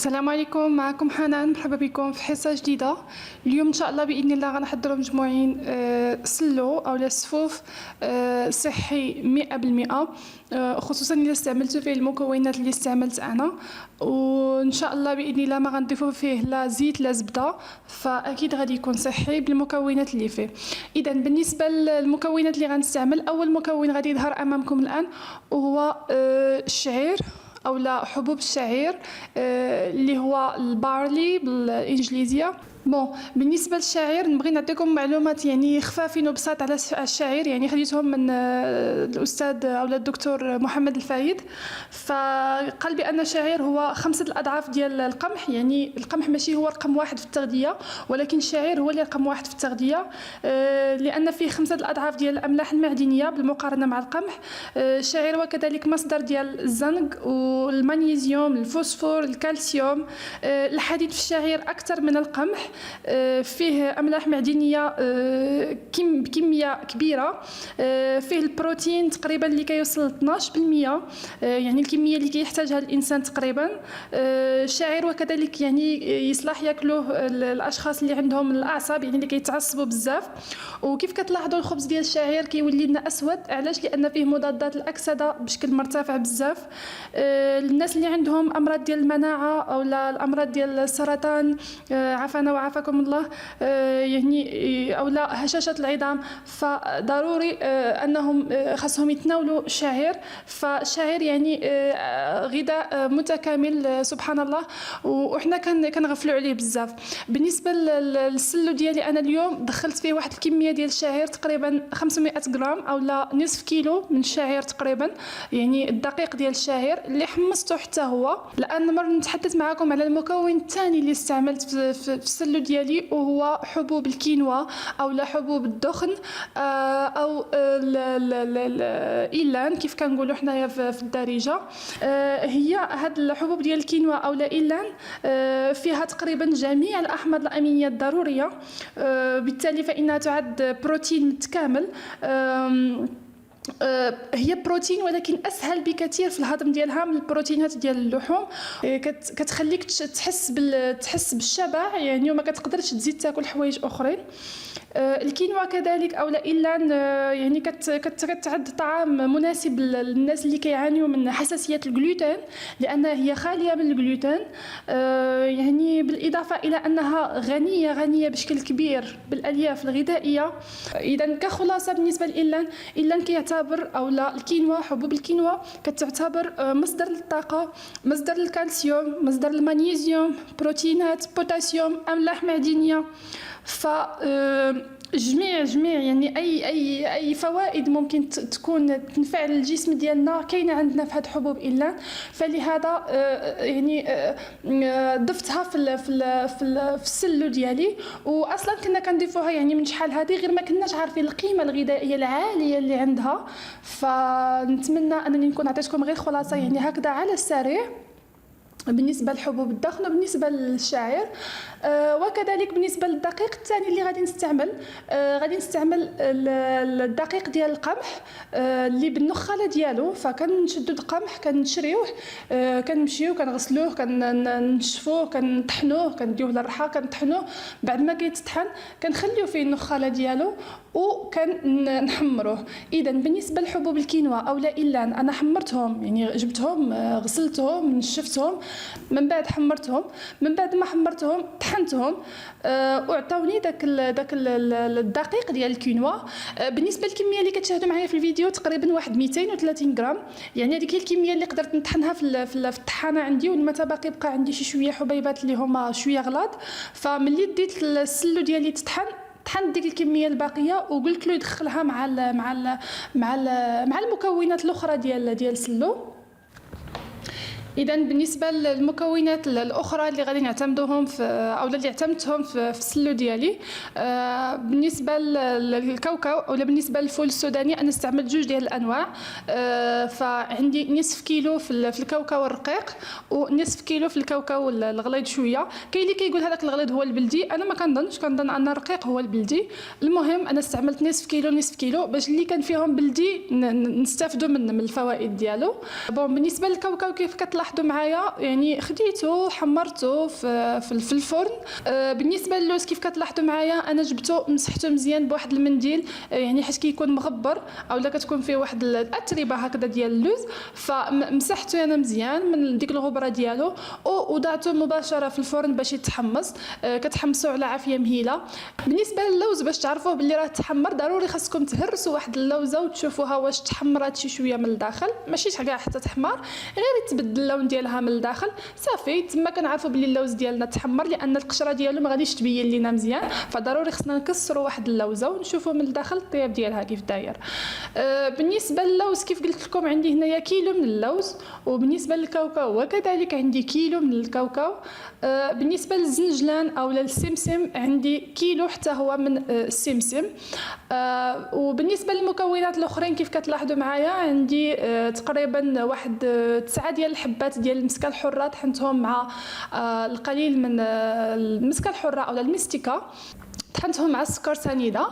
السلام عليكم، معكم حنان. مرحبا بكم في حصة جديدة. اليوم إن شاء الله بإذن الله غنحضروا مجموعين سلو أو صفوف صحي 100%، خصوصا إذا استعملتوا فيه المكونات اللي استعملت أنا، وإن شاء الله بإذن الله ما غنضيفوا فيه لا زيت لا زبدة، فأكيد غادي يكون صحي بالمكونات اللي فيه. إذا بالنسبة للمكونات اللي غنستعمل، أول مكون غادي يظهر أمامكم الآن وهو الشعير أو لا حبوب الشعير، اللي هو البارلي بالإنجليزية. بالنسبة للشعير نبغي نعطيكم معلومات يعني خفافين وبساط على الشعير، يعني خديتهم من الأستاذ أو الدكتور محمد الفايد، فقال بأن الشعير هو 5 أضعاف ديال القمح. يعني القمح ماشي هو رقم 1 في التغذية، ولكن الشعير هو اللي رقم 1 في التغذية، لأن فيه 5 أضعاف ديال الأملاح المعدنية بالمقارنة مع القمح. الشعير وكذلك مصدر ديال الزنك والمغنيسيوم، الفوسفور، الكالسيوم، الحديد في الشعير أكثر من القمح. فيه أملاح معدنية بكمية كبيرة. فيه البروتين تقريبا اللي كيوصل 12%، يعني الكمية اللي كيحتاجها الإنسان تقريبا. الشعير وكذلك يعني يصلح ياكلوه الأشخاص اللي عندهم الأعصاب، يعني اللي كيتعصبوا بزاف. وكيف كتلاحظوا الخبز ديال الشعير كيولي لنا أسود، علاش؟ لأن فيه مضادات الأكسدة بشكل مرتفع بزاف. الناس اللي عندهم أمراض ديال المناعة أو الأمراض ديال السرطان، عافانا وعافاكم الله، يعني أو لا هشاشة العظام، فضروري أنهم خاصهم يتناولوا الشعير. فالشعير يعني غذاء متكامل سبحان الله، وإحنا كنغفلوا عليه بزاف. بالنسبة للسلو ديالي أنا اليوم دخلت فيه واحد الكمية ديال الشعير تقريبا 500 غرام أو لا نصف كيلو من الشعير تقريبا، يعني الدقيق ديال الشعير اللي حمصته حتى هو. الآن نمر نتحدث معكم على المكون الثاني اللي استعملت في السلو ديالي، وهو حبوب الكينوا أو لا حبوب الدخن، أو الإيلان كيف كنقولوا حنايا في الدارجة. هي هاد الحبوب ديال الكينوا أو لا إيلان فيها تقريبا جميع الأحماض الأمينية الضرورية، بالتالي فإنها تعد بروتين متكامل. هي بروتين ولكن اسهل بكثير في الهضم ديالها من البروتينات ديال اللحوم. كتخليك تحس بالشبع يعني، وما كتقدرش تزيد تاكل حوايج اخرين. الكينوا كذلك او لا إيلان يعني كتعد طعام مناسب للناس اللي كيعانيوا من حساسيه الجلوتين، لانها هي خاليه من الجلوتين، يعني بالاضافه الى انها غنيه بشكل كبير بالالياف الغذائيه. اذا كخلاصه بالنسبه للإيلان، إيلان كيعتبر او لا الكينوا حبوب الكينوا كتعتبر مصدر للطاقه، مصدر للكالسيوم، مصدر للمغنيسيوم، بروتينات، بوتاسيوم، املاح معدنيه. ف جميع يعني اي فوائد ممكن تكون تنفع الجسم ديالنا كاينه عندنا في هاد حبوب إيلان. فلهذا يعني ضفتها في السلو ديالي، واصلا كنا كنضيفوها يعني من شحال هذه، غير ما كناش عارفين القيمه الغذائيه العاليه اللي عندها. فنتمنى انني نكون عطيتكم غير خلاصه يعني هكذا على السريع بالنسبه لحبوب الدخن وبالنسبه للشعير. وكذلك بالنسبه للدقيق الثاني اللي غادي نستعمل الدقيق ديال القمح اللي بالنخاله ديالو. فكنشدوا القمح كنشريوه، كنمشيو كنغسلوه، كنشفوه، كنطحنوه، كنديوه للرحى، كنطحنوه. بعد ما كيتطحن كنخليو فيه النخاله ديالو وكنحمروه. اذا بالنسبه لحبوب الكينوا او لا إيلان، انا حمرتهم يعني جبتهم غسلتهم نشفتهم، من بعد حمرتهم، من بعد ما حمرتهم طحنتهم، وعطاوني داك الدقيق ديال الكينوا. بالنسبه للكميه اللي كتشاهدوا معايا في الفيديو تقريبا واحد 230 غرام، يعني هذيك هي الكميه اللي قدرت نطحنها في الطحانه عندي، والما باقي بقى عندي شويه حبيبات اللي هما شويه غلاط. فملي ديت السلو ديالي طحنت ديك الكميه الباقيه وقلت له يدخلها مع المكونات الاخرى ديال السلو. اذا بالنسبه للمكونات الاخرى اللي غادي نعتمدوهم او اللي اعتمدتهم في السلو ديالي، بالنسبه للكاوكاو او بالنسبه للفول السوداني، انا استعملت 2 ديال الانواع. فعندي نصف كيلو في الكاوكاو الرقيق ونصف كيلو في الكاوكاو الغليظ شويه. كاين اللي كيقول هذاك الغليظ هو البلدي، انا ما كنظن ان الرقيق هو البلدي. المهم انا استعملت نصف كيلو باش اللي كان فيهم بلدي نستافدوا من الفوائد ديالو. بالنسبه للكاوكاو كيف كتلاحظوا كتلاحظوا معايا يعني خديته حمرته في الفرن. بالنسبه للوز كيف كتلاحظوا معايا انا جبته مسحته مزيان بواحد المنديل، يعني حيت كيكون مغبر اولا كتكون فيه واحد الاتربه هكذا ديال اللوز، فمسحته انا مزيان من ديك الغبره ديالو ووضعته مباشره في الفرن باش يتحمص. كتحمصوا على عافيه مهيله. بالنسبه للوز باش تعرفوه باللي راه تحمر ضروري خاصكم تهرسوا واحد اللوزه وتشوفوها واش تحمرات شي شويه من الداخل، ماشي كاع حتى تحمر، غير تبدل اللون ديالها من الداخل صافي تما كنعرفوا بلي اللوز ديالنا تحمر، لان القشره ديالو ما غاديش تبين لينا مزيان، فضروري خصنا نكسروا واحد اللوزه ونشوفوا من الداخل الطياب ديالها كيف داير. بالنسبه للوز كيف قلت لكم عندي هنايا كيلو من اللوز، وبالنسبه للكاوكاو وكذلك عندي كيلو من الكاوكاو. بالنسبه للزنجلان او للسمسم عندي كيلو حتى هو من السمسم. وبالنسبه للمكونات الاخرين كيف كتلاحظوا معايا عندي تقريبا واحد 9 ديال الحبات ديال المسكه الحره طحنتهم مع القليل من المسكه الحره او المستكه، طحنتهم مع السكر سنيده.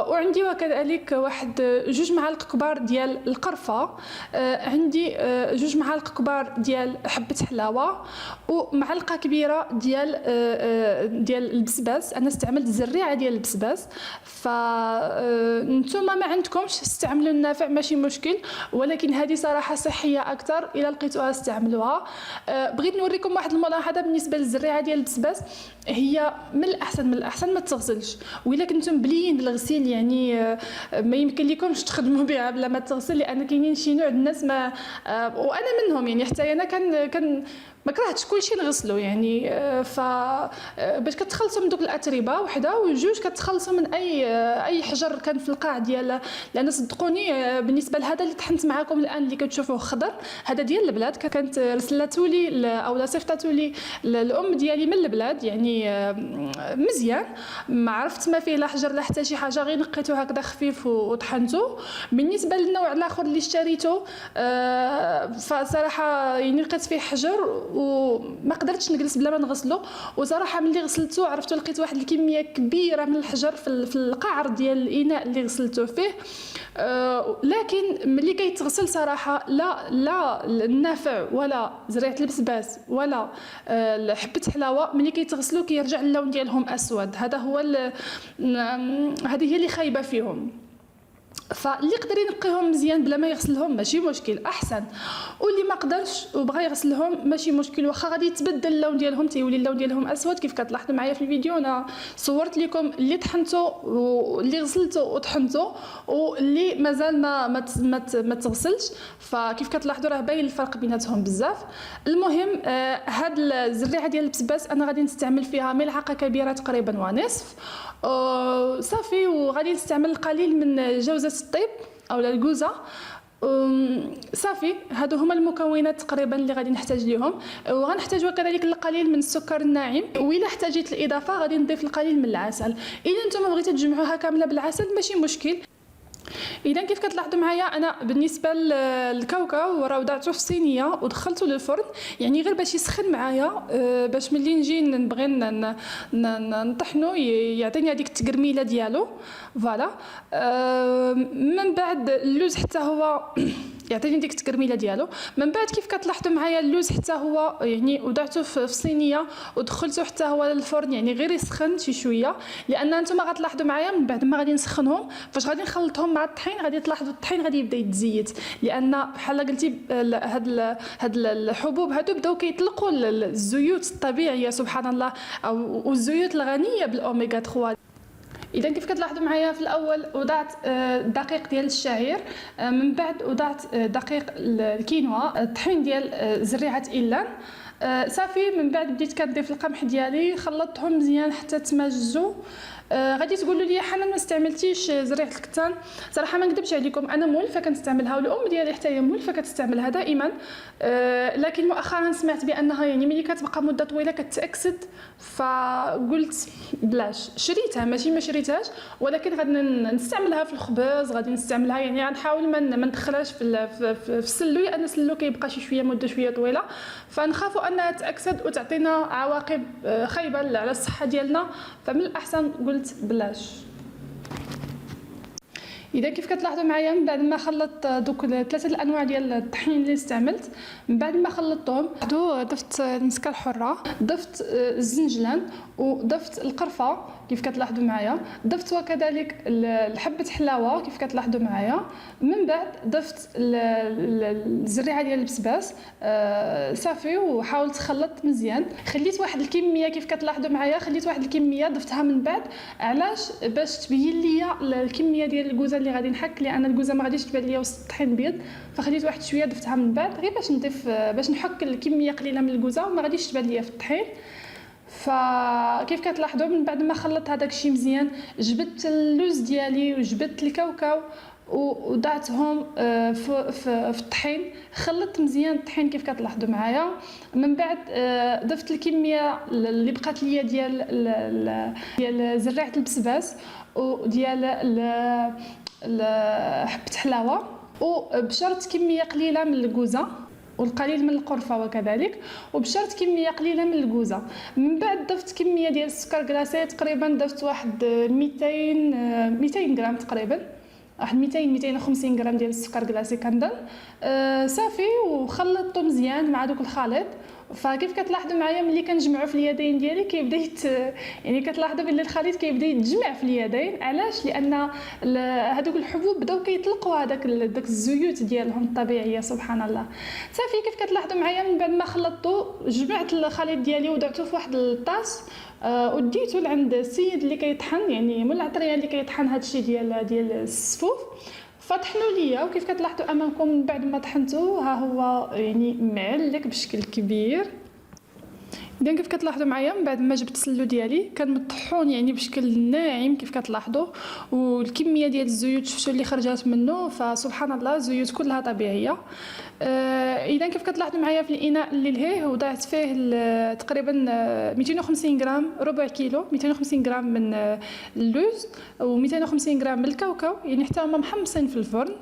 وعندي وكذلك واحد 2 معالق كبار ديال القرفه، عندي 2 معالق كبار ديال حبه حلاوه، ومعلقه كبيره ديال البسباس. انا استعملت زريعه ديال البسباس، فانتم ما عندكمش استعملوا النافع ماشي مشكل، ولكن هذه صراحه صحيه اكثر الى لقيتوها استعملوها. بغيت نوريكم واحد الملاحظه بالنسبه للزريعه ديال البسباس، هي من الاحسن ما تغسلش، وإلا كنتم بليين بالغسيل يعني ما يمكن لكمش تخدموا بها بلا ما تغسل، لان كاينين شي نوع الناس ما وانا منهم، يعني حتى انا كان ما كرهتش كلشي نغسلو يعني. ف باش كتخلصوا من دوك الاتربه وحده وجوج كتخلصوا من اي حجر كان في القاع ديال، لان صدقوني بالنسبه لهذا اللي طحنت معاكم الان اللي كتشوفوه خضر، هذا ديال البلاد، كانت رسلته لي او صيفطته لي الام ديالي من البلاد، يعني مزيان ما عرفت ما فيه لا حجر لا حتى شي حاجه، غير نقيته هكذا خفيف وطحنته. بالنسبه للنوع الاخر اللي اشتريته فصراحه يعني لقيت فيه حجر وما قدرتش نجلس بلا ما نغسله، وصراحه ملي غسلته عرفتو لقيت واحد الكميه كبيره من الحجر في القعر ديال الاناء اللي غسلته فيه. لكن ملي كيتغسل صراحه لا النافع ولا زريعه البسباس ولا حبه حلاوه ملي كيتغسلوا كيرجع اللون ديالهم اسود، هذا هو هذه هي اللي خايبه فيهم. فاللي يقدر ينقيهم مزيان بلا ما يغسلهم ماشي مشكل احسن، واللي ما قدرش وبغى يغسلهم ماشي مشكل، واخا غادي يتبدل اللون ديالهم تيولي اللون ديالهم اسود كيف كتلاحظوا معايا في الفيديو. انا صورت لكم اللي طحنته واللي غسلته وطحنته واللي مازال ما تغسلش، فكيف كتلاحظوا راه باين الفرق بيناتهم بزاف. المهم هاد الزريعه ديال البسباس انا غادي نستعمل فيها ملعقه كبيره تقريبا ونصف صافي، وغادي نستعمل القليل من جوزة الطيب او الكوزه صافي. هادو هما المكونات تقريبا اللي غادي نحتاج ليهم، وغنحتاجوا كذلك القليل من السكر الناعم، والا احتاجيت الاضافه غادي نضيف القليل من العسل. اذا نتوما بغيتوا تجمعوها كامله بالعسل ماشي مشكل. اذا كيف كتلاحظوا معايا انا بالنسبه للكاوكاو راه وضعته في صينيه ودخلته للفرن، يعني غير باش يسخن معايا باش ملي نجي نبغي نطحنو يعطيني هذيك التقرميله ديالو. فوالا من بعد اللوز حتى هو يعطيني ديك التكرميله ديالو. من بعد كيف كتلاحظوا معايا اللوز حتى هو يعني وضعته في صينيه ودخلته حتى هو للفرن، يعني غير يسخن شي شويه، لان انتم غتلاحظوا معايا من بعد ما غادي نسخنهم فاش غادي نخلطهم مع الطحين غادي تلاحظوا الطحين غادي يبدا يتزيت، لان بحال قلتي هاد الحبوب هادو بداو كيطلقوا الزيوت الطبيعيه سبحان الله، او الزيوت الغنيه بالاوميغا 3. اذا كيف كتلاحظوا معايا في الاول وضعت دقيق ديال الشعير، من بعد وضعت دقيق الكينوا، الطحين ديال زريعه إيلان صافي. من بعد بديت كنضيف القمح ديالي خلطتهم مزيان حتى تماجزوا. غادي تقولوا لي حنان ما استعملتيش زريعه الكتان، صراحه ما نكذبش عليكم انا مولفه كنستعملها والام ديالي حتى هي مولفه كتستعملها دائما، لكن مؤخرا سمعت بانها يعني ملي كتبقى مده طويله كتاكسد، فقلت بلاش شريتها ماشي ما شريتهاش، ولكن غادي نستعملها في الخبز، غادي نستعملها يعني غنحاول ما ندخلهاش في السلو، لان السلو كيبقى شي شويه مده شويه طويله، فنخافوا انها تاكسد وتعطينا عواقب خايبه على الصحه ديالنا، فمن الاحسن قلت بلاش. اذا كيف كتلاحظوا معايا من بعد ما خلطت دوك ثلاثه الانواع ديال الطحين اللي استعملت، من بعد ما خلطتهم ضفت المسكه الحره، ضفت الزنجلان، وضفت القرفه كيف كتلاحظوا معايا، ضفت وكذلك حبه حلاوه كيف كتلاحظوا معايا، من بعد ضفت الزريعه ديال البسباس. صافي وحاولت خلطت مزيان، خليت واحد الكميه كيف كتلاحظوا معايا، خليت واحد الكميه ضفتها من بعد. علاش؟ باش تبين ليا الكميه ديال الكوزه اللي غادي نحك، لان الكوزه ما غاديش تبان ليا وسط الطحين البيض، فخليت واحد شويه ضفتها من بعد غير باش نضيف باش نحك الكميه قليله من الكوزه وما غاديش تبان ليا في الطحين. فكيف كتلاحظوا من بعد ما خلطت هذاك الشيء مزيان، جبدت اللوز ديالي وجبدت الكاوكاو وضعتهم في الطحين، خلطت مزيان الطحين كيف كتلاحظوا معايا. من بعد ضفت الكميه اللي بقات ليا ديال زريعه البسباس وديال حبه حلاوه، وبشرت كميه قليله من الكوزه والقليل من القرفه وكذلك، وبشرت كميه قليله من الكوزه. من بعد ضفت كميه ديال السكر كلاصي، تقريبا ضفت واحد 200 غرام تقريبا، واحد 250 غرام ديال السكر كلاصي كنظن. صافي وخلطته مزيان مع دوك الخليط. فكيف كتلاحظوا معايا ملي كنجمعوا في اليدين ديالي كيبدا يعني كتلاحظوا بلي الخليط كيبدا يتجمع في اليدين. علاش؟ لان هذوك الحبوب بداو كيطلقوا هذاك الزيوت ديالهم الطبيعيه سبحان الله. صافي كيف كتلاحظوا معايا من بعد ما خلطته جمعت الخليط ديالي وضعته في واحد الطاس، وديته لعند السيد اللي كيطحن، يعني مول العطريه اللي كيطحن هذا الشيء ديال السفوف، فطحنوا ليا. وكيف كتلاحظوا امامكم من بعد ما طحنته ها هو يعني معلك بشكل كبير. اذا كيف كتلاحظوا معايا من بعد ما جبت السلو ديالي كان مطحون يعني بشكل ناعم كيف كتلاحظوا، والكميه ديال الزيوت شفتوا اللي خرجات منه، فسبحان الله الزيوت كلها طبيعيه. اذا كيف كتلاحظوا معايا في الاناء اللي لهيه وضعت فيه تقريبا 250 غرام، ربع كيلو 250 غرام من اللوز و250 غرام من الكاوكاو، يعني حتى هما محمصين في الفرن.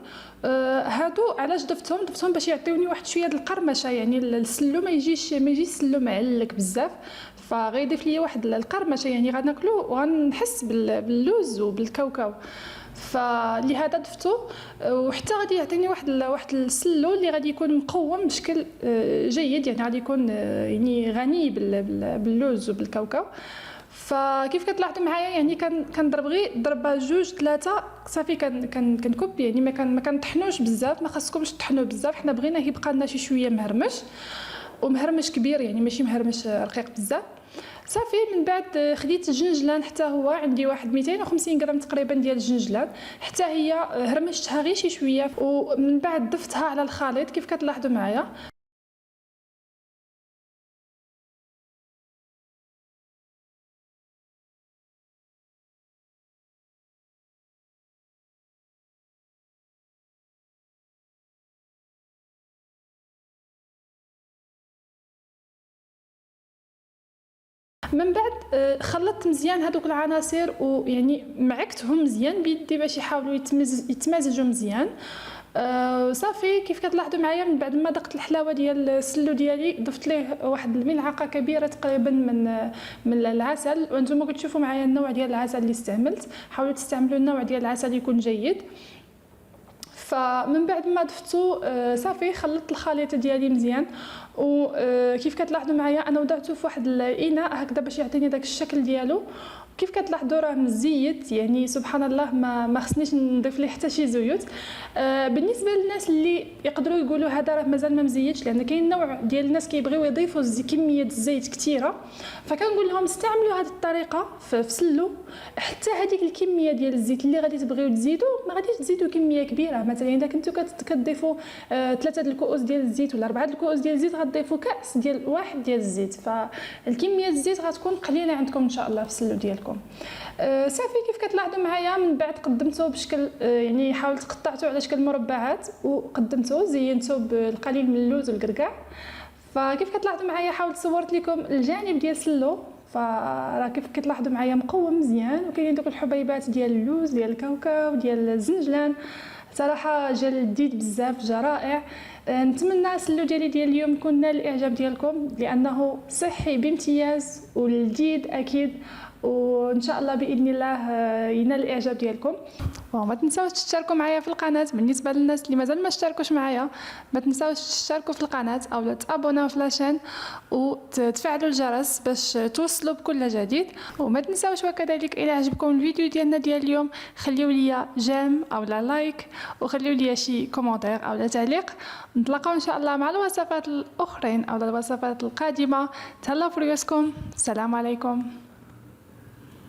هادو علاش ضفتهم باش يعطيوني واحد شويه ديال القرمشه، يعني السلو ما يجيش السلو معلك بزاف، فغيضيف لي واحد القرمشه، يعني غناكلو وغنحس باللوز وبالكاوكاو، فلهذا ضفتو. وحتى غادي يعطيني واحد السلو اللي غادي يكون مقوم بشكل جيد، يعني غادي يكون يعني غني باللوز وبالكاوكاو. فكيف كتلاحظوا معايا يعني كنضرب غير ضربه جوج ثلاثه صافي كنكب، يعني ما كنطحنوش بزاف، ما خاصكمش تطحنوا بزاف، حنا بغينا يبقى لنا شي شويه مهرمش ومهرمش كبير، يعني ماشي مهرمش رقيق بزاف. صافي من بعد خديت الجنجلان، حتى هو عندي واحد 250 غرام تقريبا ديال الجنجلان، حتى هي هرمشتها غير شي شويه، ومن بعد ضفتها على الخليط كيف كتلاحظوا معايا. من بعد خلطت مزيان هذوك العناصر، ويعني معكتهم مزيان بيدي باش يحاولوا يتمازجوا مزيان. صافي كيف كتلاحظوا معايا من بعد ما ضقت الحلاوه ديال السلو ديالي ضفت ليه واحد الملعقه كبيره تقريبا من العسل، وانتم كتشوفوا معايا النوع ديال العسل اللي استعملت، حاولوا تستعملوا النوع ديال العسل يكون جيد. فمن بعد ما ضفتو صافي خلطت الخليط ديالي مزيان، وكيف كتلاحظوا معايا انا وضعته في واحد الاناء هكذا باش يعطيني داك الشكل ديالو. كيف كتلاحظوا راه مزيت، يعني سبحان الله ما خصنيش نضيف ليه حتى شي زيوت. بالنسبه للناس اللي يقدروا يقولوا هذا راه مازال ما مزيتش، لان كاين نوع ديال الناس كيبغيو يضيفوا كميه الزيت كثيره، فكنقول لهم استعملوا هذه الطريقه في سلو، حتى هذيك الكميه ديال الزيت اللي غادي تبغيو تزيدوا ما غاديش تزيدوا كميه كبيره. مثلا اذا كنتو كتضيفوا 3 الكؤوس ديال الزيت ولا 4 الكؤوس ديال الزيت غتضيفوا كاس ديال واحد ديال الزيت، فالكميه الزيت غتكون قليله عندكم ان شاء الله في السلو ديالكم. صافي كيف كتلاحظوا معايا من بعد قدمته بشكل يعني حاولت قطعته على شكل مربعات وقدمته زينته بالقليل من اللوز والكركاع. فكيف كتلاحظوا معايا حاولت صورت لكم الجانب ديال السلو، فراه كيف كتلاحظوا معايا مقوم مزيان، وكاينين دوك الحبيبات ديال اللوز ديال الكاوكاو ديال الزنجلان. صراحه جا لذيذ بزاف، جا رائع. نتمنى السلو ديال اليوم يكون نال الاعجاب ديالكم، لانه صحي بامتياز ولذيذ اكيد، وان شاء الله باذن الله ينال الاعجاب ديالكم. وما تنساوش تشتركوا معايا في القناه. بالنسبه للناس اللي مازال ما اشتركوش معايا، ما تنساوش تشتركوا في القناه او تابوناو في لاشين وتفعلوا الجرس باش توصلوا بكل جديد. وما تنساوش وكذلك الى عجبكم الفيديو ديالنا ديال اليوم خليو لي جيم او لايك، وخليو لي شي كومونتير او تعليق. نتلاقاو ان شاء الله مع الوصفات الاخرين او الوصفات القادمه. تهلاو في ريوسكم. السلام عليكم.